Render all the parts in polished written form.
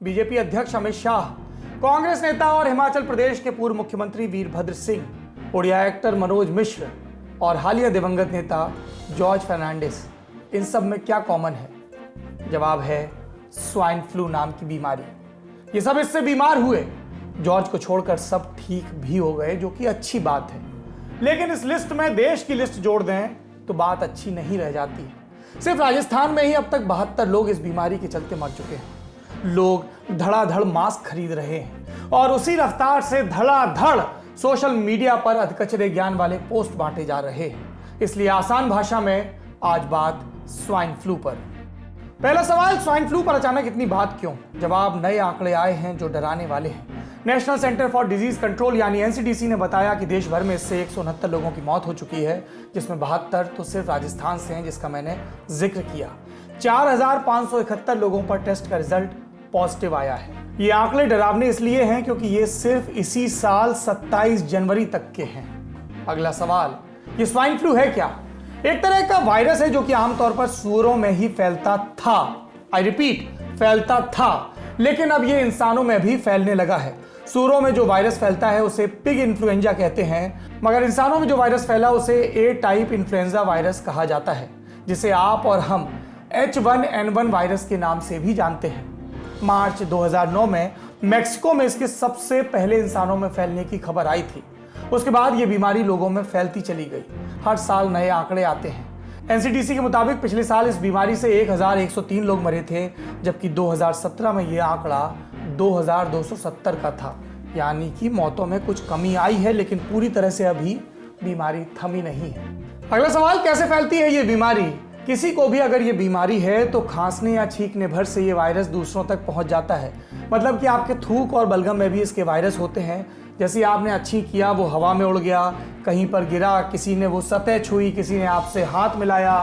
BJP अध्यक्ष अमित शाह, कांग्रेस नेता और हिमाचल प्रदेश के पूर्व मुख्यमंत्री वीरभद्र सिंह, उड़िया एक्टर मनोज मिश्र और हालिया दिवंगत नेता जॉर्ज फर्नांडिस, इन सब में क्या कॉमन है? जवाब है स्वाइन फ्लू नाम की बीमारी। ये सब इससे बीमार हुए। जॉर्ज को छोड़कर सब ठीक भी हो गए, जो कि अच्छी बात है। लेकिन इस लिस्ट में देश की लिस्ट जोड़ दें तो बात अच्छी नहीं रह जाती। सिर्फ राजस्थान में ही अब तक 72 लोग इस बीमारी के चलते मर चुके हैं। लोग धड़ाधड़ मास्क खरीद रहे हैं और उसी रफ्तार से धड़ाधड़ सोशल मीडिया पर अधकचरे ज्ञान वाले पोस्ट बांटे जा रहे हैं। इसलिए आसान भाषा में आज बात स्वाइन फ्लू पर। पहला सवाल, स्वाइन फ्लू पर अचानक इतनी बात क्यों? जवाब, नए आंकड़े आए हैं जो डराने वाले हैं। National centre for disease control यानी एनसीडीसी ने बताया कि देश भर में इससे 169 लोगों की मौत हो चुकी है, जिसमें 72 तो सिर्फ राजस्थान से हैं, जिसका मैंने जिक्र किया। 4571 लोगों पर टेस्ट का रिजल्ट पॉजिटिव आया है। ये आंकड़े डरावने इसलिए हैं क्योंकि ये सिर्फ इसी साल 27 जनवरी तक के हैं। अगला सवाल, ये स्वाइन फ्लू है क्या? एक तरह का वायरस है जो कि आमतौर पर सूअरों में ही फैलता था। आई रिपीट, फैलता था, लेकिन अब ये इंसानों में भी फैलने लगा है। सूअरों में जो वायरस फैलता है उसे पिग इन्फ्लुएंजा कहते हैं, मगर इंसानों में जो वायरस फैला उसे ए टाइप इन्फ्लुएंजा वायरस कहा जाता है, जिसे आप और हम H1N1 वायरस के नाम से भी जानते हैं। मार्च 2009 में मैक्सिको में इसके सबसे पहले इंसानों में फैलने की खबर आई थी। उसके बाद ये बीमारी लोगों में फैलती चली गई। हर साल नए आंकड़े आते हैं। एनसीडीसी के मुताबिक पिछले साल इस बीमारी से 1103 लोग मरे थे, जबकि 2017 में यह आंकड़ा 2270 का था। यानी कि मौतों में कुछ कमी आई है, लेकिन पूरी तरह से अभी बीमारी थमी नहीं है। अगला सवाल, कैसे फैलती है ये बीमारी? किसी को भी अगर ये बीमारी है तो खांसने या छींकने भर से ये वायरस दूसरों तक पहुंच जाता है। मतलब कि आपके थूक और बलगम में भी इसके वायरस होते हैं। जैसे आपने अच्छी किया, वो हवा में उड़ गया, कहीं पर गिरा, किसी ने वो सतह छुई, किसी ने आपसे हाथ मिलाया,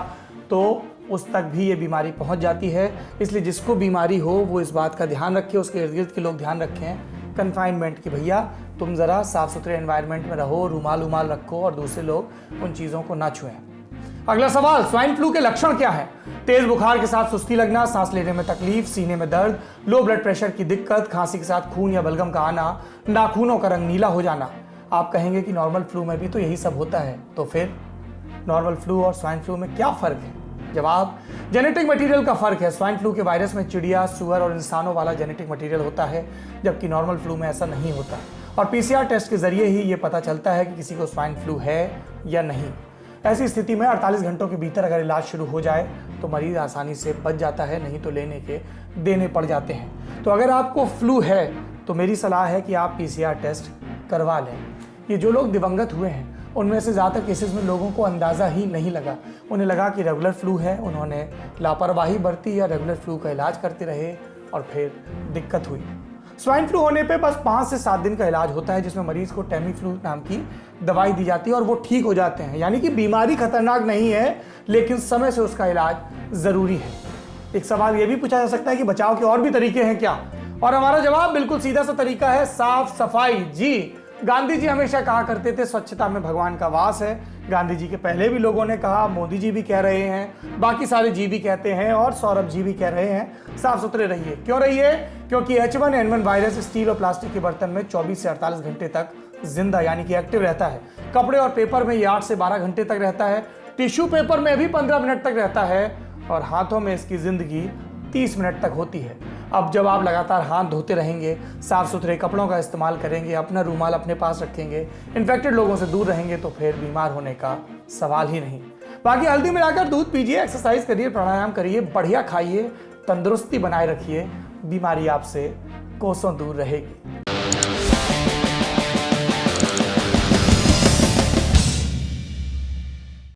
तो उस तक भी ये बीमारी पहुंच जाती है। इसलिए जिसको बीमारी हो वो इस बात का ध्यान रखे, उसके इर्द गिर्द के लोग ध्यान रखें कन्फाइनमेंट की। भैया तुम ज़रा साफ़ सुथरे एनवायरनमेंट में रहो, रूमाल रखो और दूसरे लोग उन चीज़ों को ना छुएं। अगला सवाल, स्वाइन फ्लू के लक्षण क्या है? तेज बुखार के साथ सुस्ती लगना, सांस लेने में तकलीफ, सीने में दर्द, लो ब्लड प्रेशर की दिक्कत, खांसी के साथ खून या बलगम का आना, नाखूनों का रंग नीला हो जाना। आप कहेंगे कि नॉर्मल फ्लू में भी तो यही सब होता है, तो फिर नॉर्मल फ्लू और स्वाइन फ्लू में क्या फ़र्क है? जवाब, जेनेटिक मटेरियल का फ़र्क है। स्वाइन फ्लू के वायरस में चिड़िया, सुअर और इंसानों वाला जेनेटिक मटेरियल होता है, जबकि नॉर्मल फ्लू में ऐसा नहीं होता। और पीसीआर टेस्ट के जरिए ही ये पता चलता है कि किसी को स्वाइन फ्लू है या नहीं। ऐसी स्थिति में 48 घंटों के भीतर अगर इलाज शुरू हो जाए तो मरीज आसानी से बच जाता है, नहीं तो लेने के देने पड़ जाते हैं। तो अगर आपको फ्लू है तो मेरी सलाह है कि आप पीसीआर टेस्ट करवा लें। ये जो लोग दिवंगत हुए हैं उनमें से ज़्यादातर केसेस में लोगों को अंदाज़ा ही नहीं लगा। उन्हें लगा कि रेगुलर फ्लू है, उन्होंने लापरवाही बरती या रेगुलर फ्लू का इलाज करते रहे और फिर दिक्कत हुई। स्वाइन फ्लू होने पे बस 5 से 7 दिन का इलाज होता है, जिसमें मरीज को टेमीफ्लू नाम की दवाई दी जाती है और वो ठीक हो जाते हैं। यानी कि बीमारी खतरनाक नहीं है, लेकिन समय से उसका इलाज ज़रूरी है। एक सवाल ये भी पूछा जा सकता है कि बचाव के और भी तरीके हैं क्या? और हमारा जवाब बिल्कुल सीधा सा तरीका है, साफ सफाई। जी, गांधी जी हमेशा कहा करते थे स्वच्छता में भगवान का वास है। गांधी जी के पहले भी लोगों ने कहा, मोदी जी भी कह रहे हैं, बाकी सारे जी भी कहते हैं और सौरभ जी भी कह रहे हैं, साफ सुथरे रहिए। क्यों रहिए? क्योंकि H1N1 वायरस स्टील और प्लास्टिक के बर्तन में 24 से 48 घंटे तक जिंदा यानी कि एक्टिव रहता है। कपड़े और पेपर में ये 8 से 12 घंटे तक रहता है। टिश्यू पेपर में भी 15 मिनट तक रहता है और हाथों में इसकी जिंदगी 30 मिनट तक होती है। अब जब आप लगातार हाथ धोते रहेंगे, साफ सुथरे कपड़ों का इस्तेमाल करेंगे, अपना रूमाल अपने पास रखेंगे, इन्फेक्टेड लोगों से दूर रहेंगे, तो फिर बीमार होने का सवाल ही नहीं। बाकी हल्दी मिलाकर दूध पीजिए, एक्सरसाइज करिए, प्राणायाम करिए, बढ़िया खाइए, तंदुरुस्ती बनाए रखिए, बीमारी आपसे कोसों दूर रहेगी।